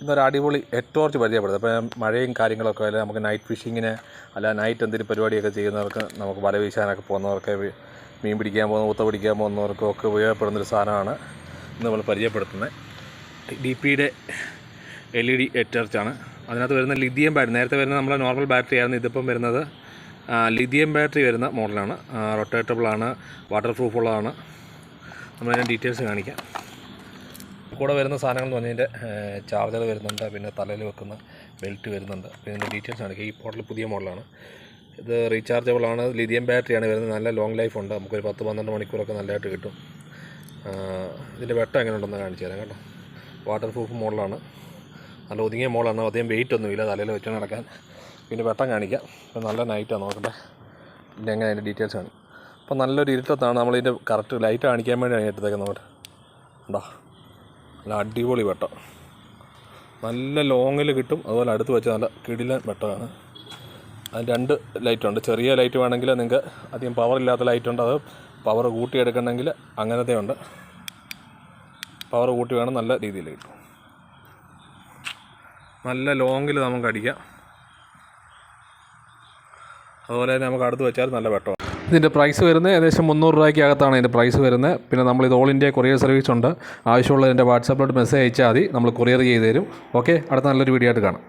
ഇന്നൊരു അടിപൊളി ടോർച്ച് പരിചയപ്പെടുന്നത്. അപ്പോൾ മഴയും കാര്യങ്ങളൊക്കെ അല്ല, നമുക്ക് നൈറ്റ് ഫിഷിങ്ങിന് അല്ല നൈറ്റ് എന്തെങ്കിലും പരിപാടിയൊക്കെ ചെയ്യുന്നവർക്ക്, നമുക്ക് വല വീശാനൊക്കെ പോകുന്നവർക്ക്, മീൻ പിടിക്കാൻ പോകുന്ന ഊത്ത പിടിക്കാൻ പോകുന്നവർക്കും ഒക്കെ ഉപയോഗപ്പെടുന്നൊരു സാധനമാണ് ഇന്ന് നമ്മൾ പരിചയപ്പെടുത്തുന്നത്. DPയുടെ LED ടോർച്ചാണ്. അതിനകത്ത് വരുന്ന ലിഥിയം ബാറ്ററി, നേരത്തെ വരുന്ന നമ്മുടെ നോർമൽ ബാറ്ററി ആയിരുന്നു. ഇതിപ്പം വരുന്നത് ലിഥിയം ബാറ്ററി വരുന്ന മോഡലാണ്. റൊട്ടേറ്റബിളാണ്, വാട്ടർ പ്രൂഫുള്ളതാണ്. നമ്മളതിൻ്റെ ഡീറ്റെയിൽസ് കാണിക്കാം. കൂടെ വരുന്ന സാധനങ്ങൾ എന്ന് പറഞ്ഞതിൻ്റെ ചാർജർ വരുന്നുണ്ട്, പിന്നെ തലയിൽ വെക്കുന്ന ബെൽറ്റ് വരുന്നുണ്ട്. പിന്നെ ഇതിൻ്റെ ഡീറ്റെയിൽസ് കാണിക്കാം. ഈ മോഡൽ പുതിയ മോഡലാണ്. ഇത് റീചാർജബിളാണ്, ലിഥിയം ബാറ്ററിയാണ് വരുന്നത്. നല്ല ലോങ് ലൈഫ് ഉണ്ട്, നമുക്കൊരു 10-12 മണിക്കൂറൊക്കെ നല്ലതായിട്ട് കിട്ടും. ഇതിൻ്റെ വെട്ടം എങ്ങനെ ഉണ്ടെന്ന് കാണിച്ചു തരാം കേട്ടോ. വാട്ടർ പ്രൂഫ് മോഡലാണ്, നല്ല ഒതുങ്ങിയ മോഡലാണ്. അധികം വെയിറ്റ് ഒന്നുമില്ല, തലയിൽ വെച്ച് നടക്കാൻ. പിന്നെ വെട്ടം കാണിക്കാം. ഇപ്പം നല്ല നൈറ്റാണ്, നോക്കട്ടെ ഇതിൻ്റെ എങ്ങനെ അതിൻ്റെ ഡീറ്റെയിൽസ് കാണിക്കും. അപ്പോൾ നല്ലൊരു ഇരുട്ടത്താണ് നമ്മളിതിൻ്റെ കറക്റ്റ് ലൈറ്റ് കാണിക്കാൻ വേണ്ടിയാണ് എടുത്തേക്കുന്നത്. നോട്ട് ഉണ്ടോ, നല്ല അടിപൊളി വെട്ടം, നല്ല ലോങ്ങിൽ കിട്ടും. അതുപോലെ അടുത്ത് വെച്ച് നല്ല കിടിലൻ വെട്ടമാണ്. അതിന് 2 ലൈറ്റുണ്ട്. ചെറിയ ലൈറ്റ് വേണമെങ്കിൽ നിങ്ങൾക്ക് അധികം പവറില്ലാത്ത ലൈറ്റുണ്ട്, അത് പവർ കൂട്ടിയെടുക്കണമെങ്കിൽ അങ്ങനത്തെ ഉണ്ട്. പവർ കൂട്ടി വേണം, നല്ല രീതിയിൽ കിട്ടും. നല്ല ലോങ്ങിൽ നമുക്ക് അടിക്കാം. അതുപോലെ തന്നെ നമുക്ക് അടുത്ത് വെച്ചാൽ നല്ല വെട്ടമാണ്. ഇതിൻ്റെ പ്രൈസ് വരുന്നത് ഏകദേശം 300 രൂപയ്ക്ക് അകത്താണ് ഇതിൻ്റെ പ്രൈസ് വരുന്നത്. പിന്നെ നമ്മളിത് ഓൾ ഇന്ത്യ കൊറിയർ സർവീസ് ഉണ്ട്. ആവശ്യമുള്ളതിൻ്റെ വാട്സാപ്പിലോട്ട് മെസ്സേജ് അയച്ചാൽ മതി, നമ്മൾ കൊറിയർ ചെയ്ത് തരും. ഓക്കെ, അടുത്ത നല്ലൊരു വീഡിയോ ആയിട്ട് കാണാം.